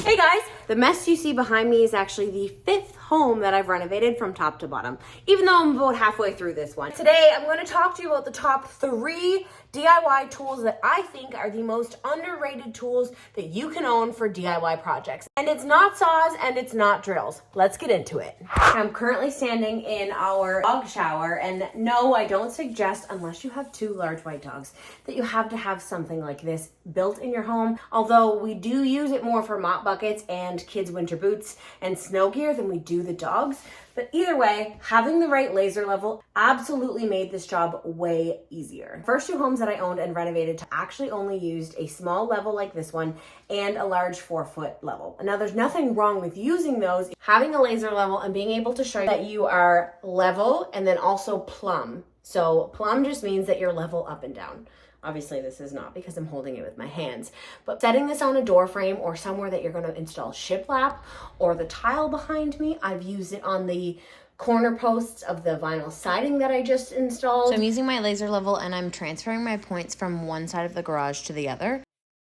Hey guys, the mess you see behind me is actually the 5th home that I've renovated from top to bottom, even though I'm about halfway through this one. Today, I'm going to talk to you about the top 3 DIY tools that I think are the most underrated tools that you can own for DIY projects. And it's not saws and it's not drills. Let's get into it. I'm currently standing in our dog shower, and no, I don't suggest, unless you have 2 large white dogs, that you have to have something like this built in your home. Although we do use it more for mop buckets and kids' winter boots and snow gear than we do the dogs. But either way, having the right laser level absolutely made this job way easier. First 2 homes that I owned and renovated actually only used a small level like this one and a large 4-foot level. Now there's nothing wrong with using those. Having a laser level and being able to show that you are level and then also plumb. So plumb just means that you're level up and down. Obviously this is not because I'm holding it with my hands, but setting this on a door frame or somewhere that you're going to install shiplap or the tile behind me, I've used it on the corner posts of the vinyl siding that I just installed. So I'm using my laser level and I'm transferring my points from one side of the garage to the other.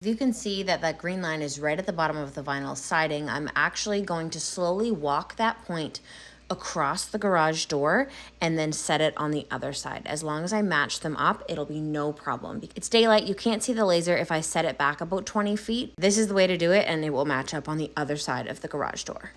You can see that that green line is right at the bottom of the vinyl siding. I'm actually going to slowly walk that point across the garage door and then set it on the other side. As long as I match them up, it'll be no problem. It's daylight, you can't see the laser if I set it back about 20 feet. This is the way to do it, and it will match up on the other side of the garage door.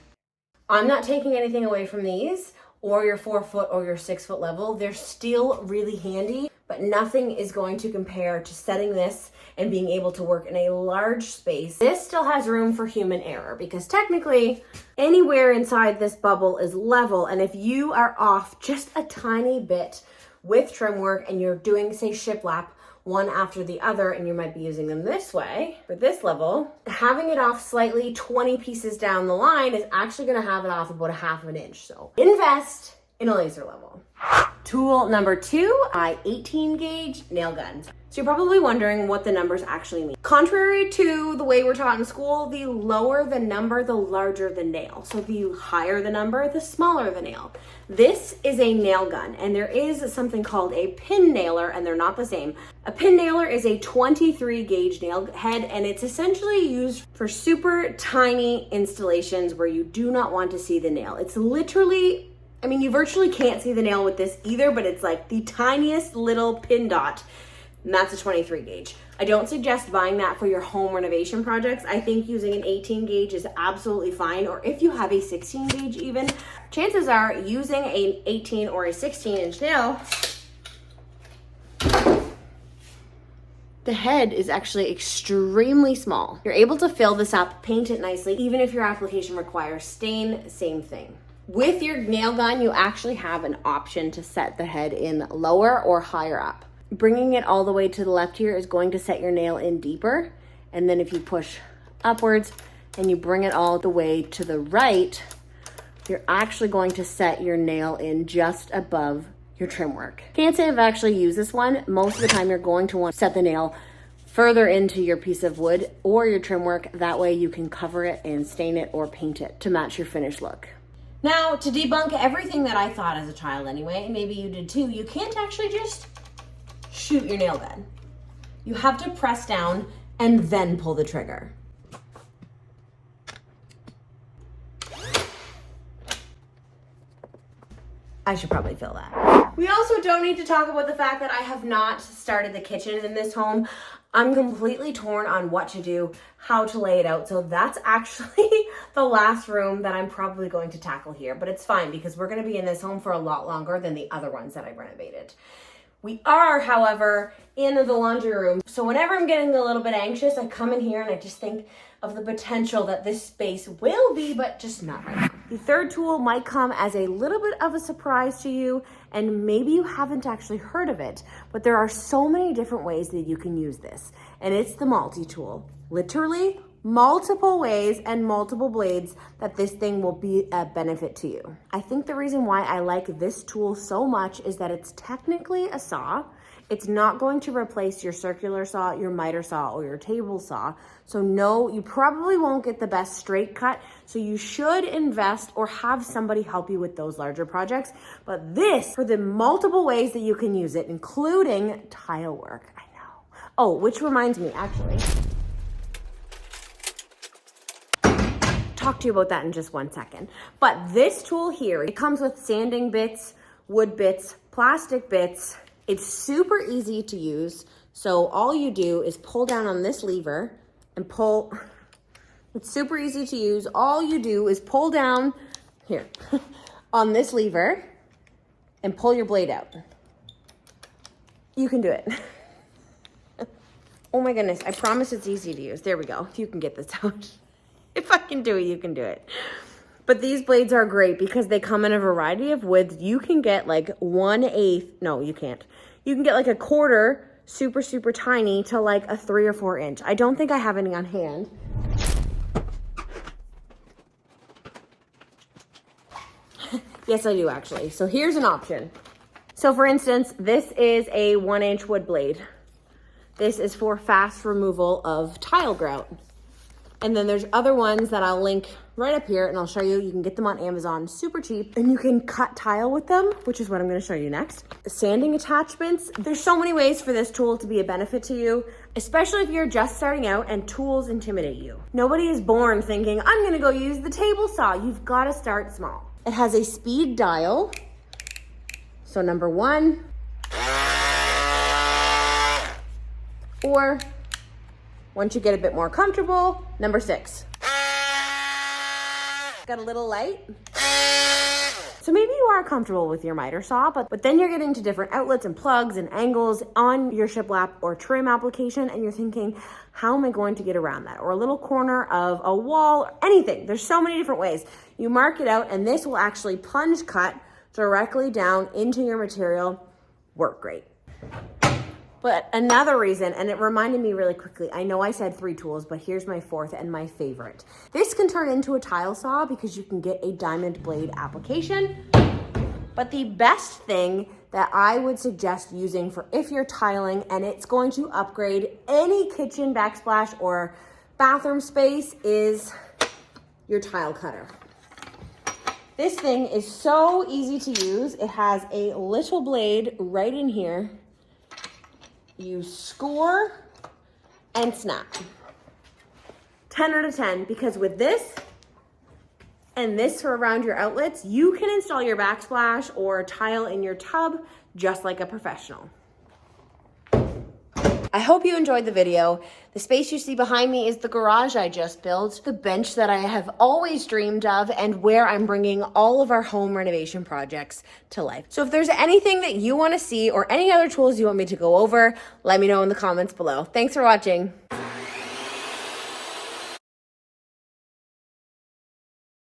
I'm not taking anything away from these or your 4-foot or your 6-foot level. They're still really handy, but nothing is going to compare to setting this and being able to work in a large space. This still has room for human error because technically anywhere inside this bubble is level, and if you are off just a tiny bit with trim work and you're doing, say, shiplap one after the other, and you might be using them this way for this level, having it off slightly 20 pieces down the line is actually going to have it off about 1/2 inch. So invest in a laser level. Tool number 2, my 18 gauge nail gun. So you're probably wondering what the numbers actually mean. Contrary to the way we're taught in school, the lower the number, the larger the nail. So the higher the number, the smaller the nail. This is a nail gun, and there is something called a pin nailer, and they're not the same. A pin nailer is a 23 gauge nail head, and it's essentially used for super tiny installations where you do not want to see the nail. It's literally, I mean, you virtually can't see the nail with this either, but it's like the tiniest little pin dot, and that's a 23 gauge. I don't suggest buying that for your home renovation projects. I think using an 18 gauge is absolutely fine, or if you have a 16 gauge even, chances are using an 18 or a 16 inch nail, the head is actually extremely small. You're able to fill this up, paint it nicely, even if your application requires stain, same thing. With your nail gun, you actually have an option to set the head in lower or higher up. Bringing it all the way to the left here is going to set your nail in deeper. And then if you push upwards and you bring it all the way to the right, you're actually going to set your nail in just above your trim work. Can't say I've actually used this one. Most of the time you're going to want to set the nail further into your piece of wood or your trim work. That way you can cover it and stain it or paint it to match your finished look. Now, to debunk everything that I thought as a child anyway, and maybe you did too, you can't actually just shoot your nail gun. You have to press down and then pull the trigger. I should probably fill that. We also don't need to talk about the fact that I have not started the kitchen in this home. I'm completely torn on what to do, how to lay it out. So that's actually the last room that I'm probably going to tackle here, but it's fine because we're going to be in this home for a lot longer than the other ones that I renovated. We are, however, in the laundry room. So whenever I'm getting a little bit anxious, I come in here and I just think of the potential that this space will be, but just not right now. The third tool might come as a little bit of a surprise to you, and maybe you haven't actually heard of it, but there are so many different ways that you can use this, and it's the multi-tool. Literally multiple ways and multiple blades that this thing will be a benefit to you. I think the reason why I like this tool so much is that it's technically a saw. It's not going to replace your circular saw, your miter saw, or your table saw. So no, you probably won't get the best straight cut. So you should invest or have somebody help you with those larger projects. But this, for the multiple ways that you can use it, including tile work, I know. Oh, which reminds me, actually, talk to you about that in just one second. But this tool here, it comes with sanding bits, wood bits, plastic bits. It's super easy to use. So all you do is pull down on this lever and pull. It's super easy to use. All you do is pull down here on this lever and pull your blade out. You can do it. Oh my goodness, I promise it's easy to use. There we go. If you can get this out. If I can do it, you can do it. But these blades are great because they come in a variety of widths. You can get like 1/8, no, you can't. You can get like a quarter, super, super tiny, to like a 3 or 4 inch. I don't think I have any on hand. Yes, I do actually. So here's an option. So for instance, this is a 1-inch wood blade. This is for fast removal of tile grout. And then there's other ones that I'll link right up here and I'll show you. You can get them on Amazon super cheap and you can cut tile with them, which is what I'm gonna show you next. Sanding attachments. There's so many ways for this tool to be a benefit to you, especially if you're just starting out and tools intimidate you. Nobody is born thinking, I'm gonna go use the table saw. You've gotta start small. It has a speed dial. So number 1, or once you get a bit more comfortable, number 6. Got a little light. So maybe you are comfortable with your miter saw, but then you're getting to different outlets and plugs and angles on your shiplap or trim application, and you're thinking, how am I going to get around that? Or a little corner of a wall, or anything. There's so many different ways. You mark it out, and this will actually plunge cut directly down into your material. Work great. But another reason, and it reminded me really quickly, I know I said 3 tools, but here's my 4th and my favorite. This can turn into a tile saw because you can get a diamond blade application. But the best thing that I would suggest using for if you're tiling and it's going to upgrade any kitchen backsplash or bathroom space is your tile cutter. This thing is so easy to use. It has a little blade right in here. You score and snap. 10 out of 10, because with this and this for around your outlets, you can install your backsplash or tile in your tub just like a professional. I hope you enjoyed the video. The space you see behind me is the garage I just built, the bench that I have always dreamed of, and where I'm bringing all of our home renovation projects to life. So if there's anything that you want to see or any other tools you want me to go over, let me know in the comments below. Thanks for watching.